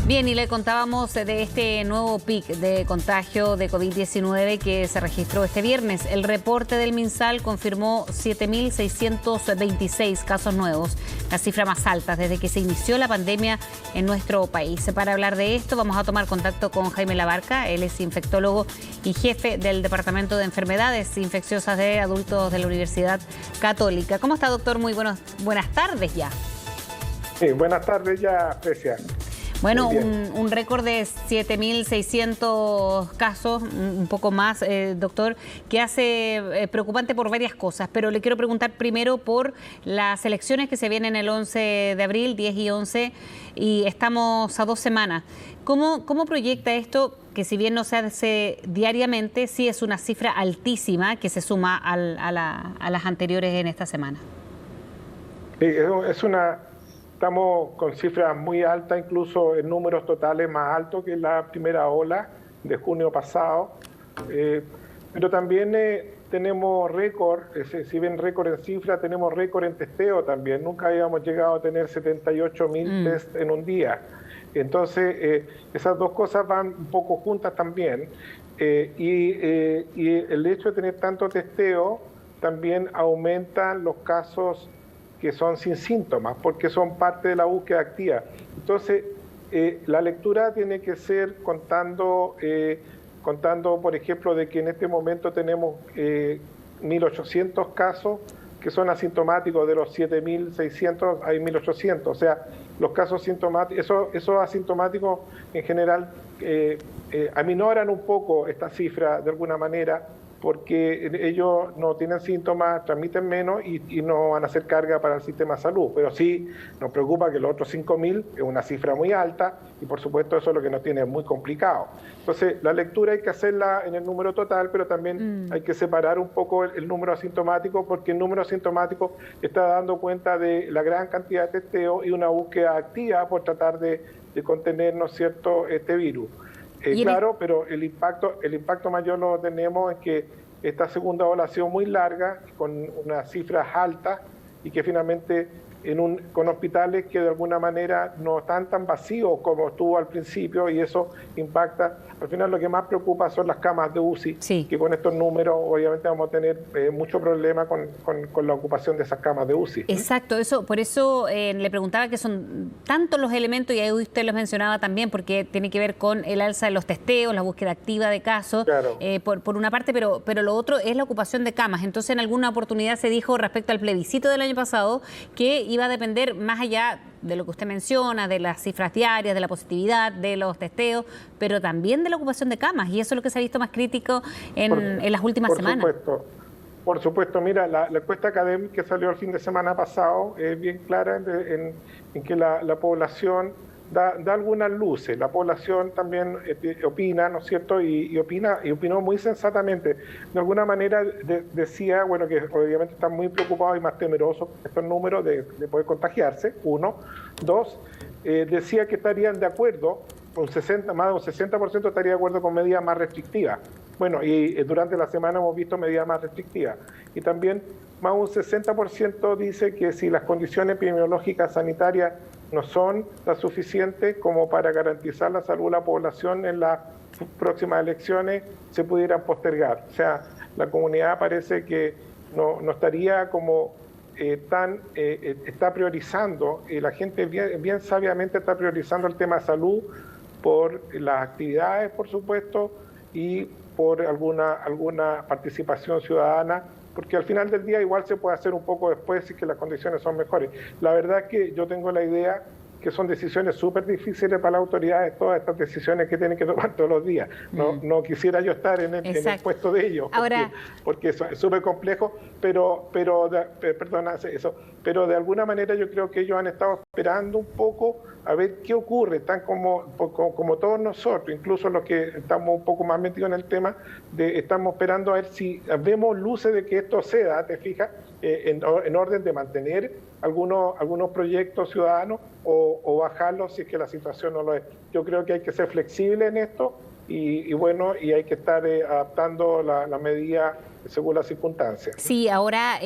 Bien, y le contábamos de este nuevo pic de contagio de COVID-19 que se registró este viernes. El reporte del MinSal confirmó 7.626 casos nuevos, la cifra más alta desde que se inició la pandemia en nuestro país. Para hablar de esto vamos a tomar contacto con Jaime Labarca. Él es infectólogo y jefe del Departamento de Enfermedades Infecciosas de Adultos de la Universidad Católica. ¿Cómo está, doctor? Muy buenas tardes ya. Sí, buenas tardes ya, Precia. Bueno, un récord de 7.600 casos, un poco más, doctor, que hace preocupante por varias cosas, pero le quiero preguntar primero por las elecciones que se vienen el 11 de abril, 10 y 11, y estamos a 2 semanas. ¿Cómo proyecta esto, que si bien no se hace diariamente, sí es una cifra altísima que se suma a las anteriores en esta semana? Sí, estamos con cifras muy altas, incluso en números totales más altos que la primera ola de junio pasado. Pero también tenemos récord, si bien récord en cifras, tenemos récord en testeo también. Nunca habíamos llegado a tener 78.000 test en un día. Entonces, esas dos cosas van un poco juntas también. Y el hecho de tener tanto testeo también aumentan los casos que son sin síntomas, porque son parte de la búsqueda activa. Entonces, la lectura tiene que ser contando, por ejemplo, de que en este momento tenemos 1.800 casos que son asintomáticos. De los 7.600 hay 1.800. O sea, los casos sintomáticos, esos asintomáticos en general aminoran un poco esta cifra de alguna manera, porque ellos no tienen síntomas, transmiten menos y no van a hacer carga para el sistema de salud. Pero sí nos preocupa que los otros 5.000 es una cifra muy alta y por supuesto eso es lo que nos tiene muy complicado. Entonces la lectura hay que hacerla en el número total, pero también hay que separar un poco el número asintomático, porque el número asintomático está dando cuenta de la gran cantidad de testeo y una búsqueda activa por tratar de contener, ¿no es cierto?, este virus. Claro, pero el impacto mayor lo tenemos en que esta segunda ola ha sido muy larga, con unas cifras altas y que finalmente con hospitales que de alguna manera no están tan vacíos como estuvo al principio, y eso impacta. Al final lo que más preocupa son las camas de UCI, sí, que con estos números obviamente vamos a tener mucho problema con la ocupación de esas camas de UCI. Exacto, por eso le preguntaba que son tantos los elementos, y ahí usted los mencionaba también, porque tiene que ver con el alza de los testeos, la búsqueda activa de casos, claro, por una parte, pero lo otro es la ocupación de camas. Entonces, en alguna oportunidad se dijo respecto al plebiscito del año pasado que iba a depender, más allá de lo que usted menciona, de las cifras diarias, de la positividad, de los testeos, pero también de la ocupación de camas, y eso es lo que se ha visto más crítico en las últimas semanas. Por supuesto, mira, la encuesta académica que salió el fin de semana pasado es bien clara en que la población da algunas luces. La población también opina, ¿no es cierto?, y opinó muy sensatamente. De alguna manera decía, bueno, que obviamente están muy preocupados y más temerosos estos números de poder contagiarse, uno. Dos, decía que estarían de acuerdo, más de un 60% estaría de acuerdo con medidas más restrictivas. Bueno, y durante la semana hemos visto medidas más restrictivas. Y también más de un 60% dice que si las condiciones epidemiológicas sanitarias no son las suficientes como para garantizar la salud de la población en las próximas elecciones, se pudieran postergar. O sea, la comunidad parece que no estaría como está priorizando, y la gente bien sabiamente está priorizando el tema de salud por las actividades, por supuesto, y por alguna participación ciudadana, porque al final del día igual se puede hacer un poco después si que las condiciones son mejores. La verdad es que yo tengo la idea que son decisiones súper difíciles para las autoridades, todas estas decisiones que tienen que tomar todos los días. No quisiera yo estar en el puesto de ellos, porque eso es súper complejo, pero de alguna manera yo creo que ellos han estado esperando un poco a ver qué ocurre, están como todos nosotros, incluso los que estamos un poco más metidos en el tema, estamos esperando a ver si vemos luces de que esto se da, ¿te fijas?, en orden de mantener algunos proyectos ciudadanos o bajarlos si es que la situación no lo es. Yo creo que hay que ser flexible en esto y hay que estar adaptando la medida según las circunstancias. Sí, ahora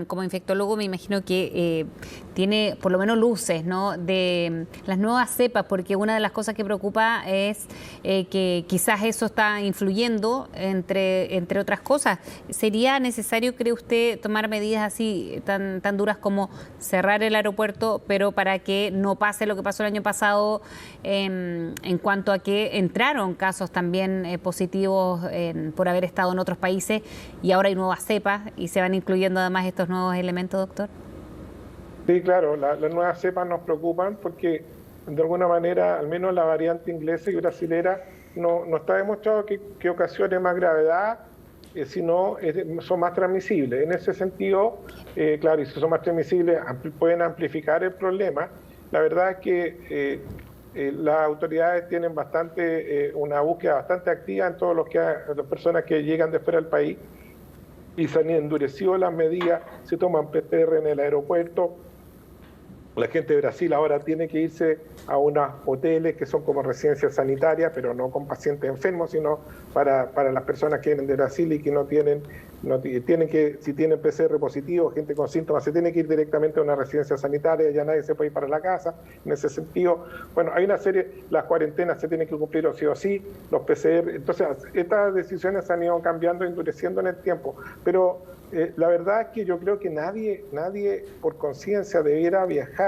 como infectólogo me imagino que tiene por lo menos luces, ¿no?, de las nuevas cepas, porque una de las cosas que preocupa es que quizás eso está influyendo entre otras cosas. ¿Sería necesario, cree usted, tomar medidas así tan duras como cerrar el aeropuerto, pero para que no pase lo que pasó el año pasado en cuanto a que entraron casos también positivos por haber estado en otros países y ahora hay nuevas cepas y se van incluyendo además estos nuevos elementos, doctor? Sí, claro, las nuevas cepas nos preocupan porque de alguna manera, al menos la variante inglesa y brasilera, no está demostrado que ocasione más gravedad, sino son más transmisibles. En ese sentido, claro, y si son más transmisibles, pueden amplificar el problema. La verdad es que las autoridades tienen una búsqueda bastante activa en todos las personas que llegan de fuera del país, y se han endurecido las medidas, se toman PCR en el aeropuerto. La gente de Brasil ahora tiene que irse a unos hoteles que son como residencias sanitarias, pero no con pacientes enfermos, sino para las personas que vienen de Brasil y que si tienen PCR positivo, gente con síntomas, se tiene que ir directamente a una residencia sanitaria, ya nadie se puede ir para la casa. En ese sentido, bueno, hay una serie, las cuarentenas se tienen que cumplir sí o sí, los PCR. Entonces, estas decisiones se han ido cambiando, endureciendo en el tiempo, pero la verdad es que yo creo que nadie por conciencia debiera viajar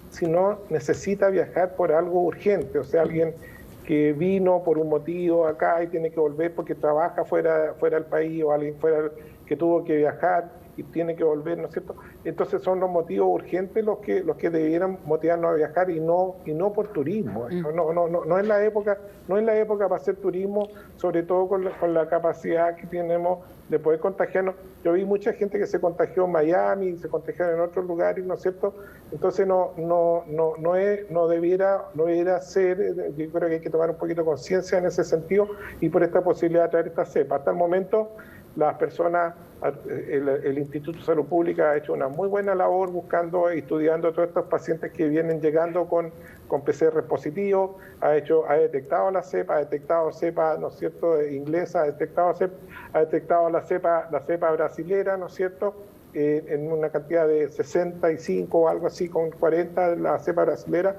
si no necesita viajar por algo urgente, o sea, alguien que vino por un motivo acá y tiene que volver porque trabaja fuera del país, o alguien que tuvo que viajar y tiene que volver, ¿no es cierto? Entonces son los motivos urgentes los que debieran motivarnos a viajar y no por turismo. No es la época para hacer turismo, sobre todo con la capacidad que tenemos de poder contagiarnos. Yo vi mucha gente que se contagió en Miami, se contagió en otros lugares, ¿no es cierto? Entonces no debiera ser. Yo creo que hay que tomar un poquito de conciencia en ese sentido y por esta posibilidad de traer esta cepa. Hasta el momento las personas, el Instituto de Salud Pública ha hecho una muy buena labor estudiando a todos estos pacientes que vienen llegando con PCR positivo, ha detectado la cepa, ¿no es cierto?, inglesa, ha detectado la cepa brasilera, ¿no es cierto?, en una cantidad de 65 o algo así, con 40 de la cepa brasilera,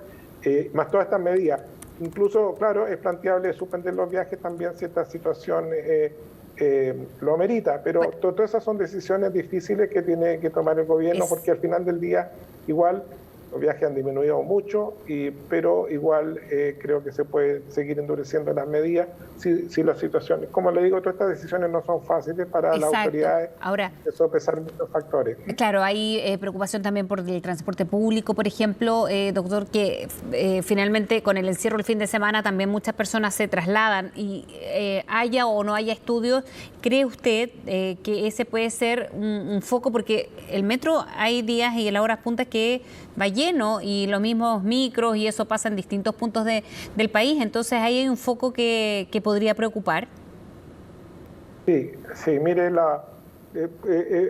más todas estas medidas. Incluso, claro, es planteable suspender los viajes también si esta situación lo amerita, pero todas esas son decisiones difíciles que tiene que tomar el gobierno, porque al final del día igual los viajes han disminuido mucho, pero igual creo que se puede seguir endureciendo las medidas si la situación, como le digo, todas estas decisiones no son fáciles para las autoridades. Ahora, eso pesar muchos factores. Claro, hay preocupación también por el transporte público, por ejemplo, doctor, que finalmente con el encierro el fin de semana también muchas personas se trasladan y haya o no haya estudios. ¿Cree usted que ese puede ser un foco? Porque el metro hay días y en las horas puntas que va lleno y los mismos micros y eso pasa en distintos puntos del país. Entonces ahí hay un foco que podría preocupar. Sí, mire,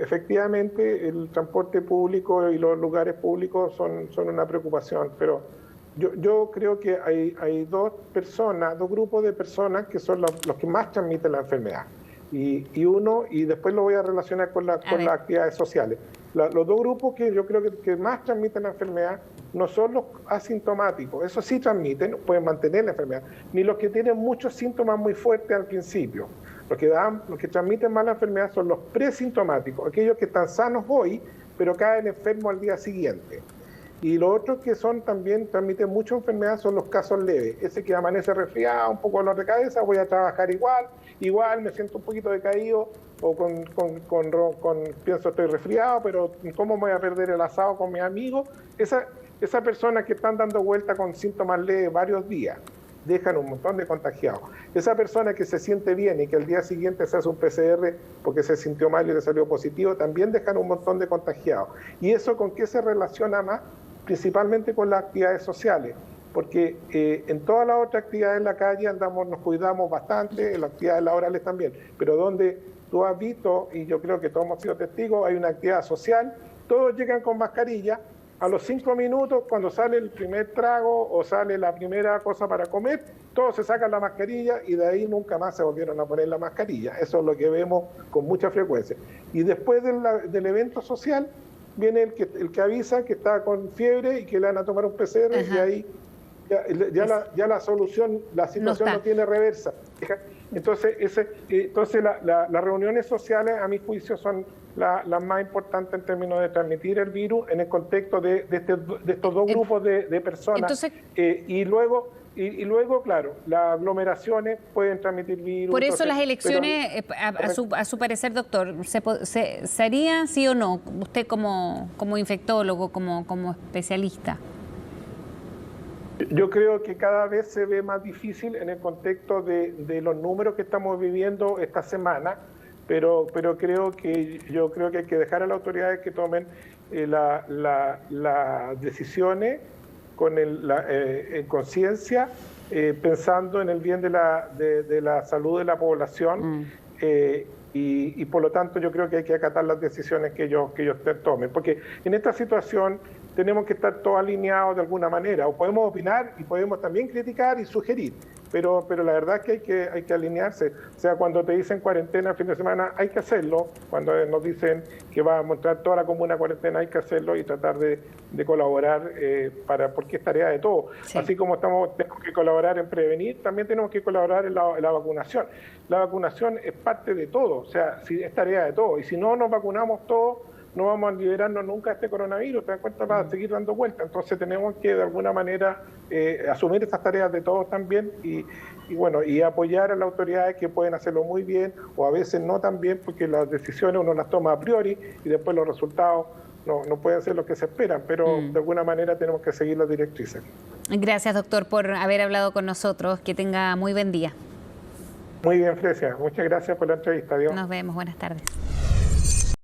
efectivamente el transporte público y los lugares públicos son una preocupación, pero yo creo que hay dos grupos de personas que son los que más transmiten la enfermedad. Y después lo voy a relacionar con las actividades sociales. Los dos grupos que yo creo que más transmiten la enfermedad no son los asintomáticos, esos sí transmiten, pueden mantener la enfermedad, ni los que tienen muchos síntomas muy fuertes al principio. Los que transmiten más la enfermedad son los presintomáticos, aquellos que están sanos hoy, pero caen enfermos al día siguiente. Y los otros que también transmiten mucha enfermedad son los casos leves. Ese que amanece resfriado, un poco dolor de cabeza, voy a trabajar igual me siento un poquito decaído, o pienso estoy resfriado, pero ¿cómo voy a perder el asado con mis amigos? Esa persona que están dando vuelta con síntomas leves varios días, dejan un montón de contagiados. Esa persona que se siente bien y que el día siguiente se hace un PCR porque se sintió mal y le salió positivo, también dejan un montón de contagiados. ¿Y eso con qué se relaciona más? Principalmente con las actividades sociales, porque en todas las otras actividades en la calle nos cuidamos bastante, en las actividades laborales también, pero donde tú has visto, y yo creo que todos hemos sido testigos, hay una actividad social, todos llegan con mascarilla, a los 5 minutos, cuando sale el primer trago o sale la primera cosa para comer, todos se sacan la mascarilla y de ahí nunca más se volvieron a poner la mascarilla. Eso es lo que vemos con mucha frecuencia. Y después del evento social, viene el que avisa que está con fiebre y que le van a tomar un PCR. Ajá. Y ahí ya la solución, la situación no tiene reversa. Entonces, las reuniones sociales, a mi juicio, son las más importantes en términos de transmitir el virus en el contexto de estos dos grupos de personas. Entonces, y luego, claro, las aglomeraciones pueden transmitir virus. Por eso las elecciones, a su parecer, doctor, ¿se harían sí o no? Usted como infectólogo, como especialista. Yo creo que cada vez se ve más difícil en el contexto de los números que estamos viviendo esta semana, pero yo creo que hay que dejar a las autoridades que tomen las decisiones en conciencia, pensando en el bien de la salud de la población. Y por lo tanto yo creo que hay que acatar las decisiones que ellos tomen, porque en esta situación tenemos que estar todos alineados de alguna manera, o podemos opinar y podemos también criticar y sugerir, pero la verdad es que hay que alinearse. O sea, cuando te dicen cuarentena el fin de semana, hay que hacerlo. Cuando nos dicen que va a mostrar toda la comuna cuarentena, hay que hacerlo y tratar de colaborar, porque es tarea de todos. Sí. Así como tenemos que colaborar en prevenir, también tenemos que colaborar en la vacunación. La vacunación es parte de todo, o sea, es tarea de todos. Y si no nos vacunamos todos, no vamos a liberarnos nunca de este coronavirus, te das cuenta, para seguir dando vueltas. Entonces tenemos que de alguna manera asumir estas tareas de todos también y apoyar a las autoridades que pueden hacerlo muy bien o a veces no tan bien, porque las decisiones uno las toma a priori y después los resultados no pueden ser los que se esperan, pero de alguna manera tenemos que seguir las directrices. Gracias, doctor, por haber hablado con nosotros. Que tenga muy buen día. Muy bien, Fresia. Muchas gracias por la entrevista. Adiós. Nos vemos. Buenas tardes.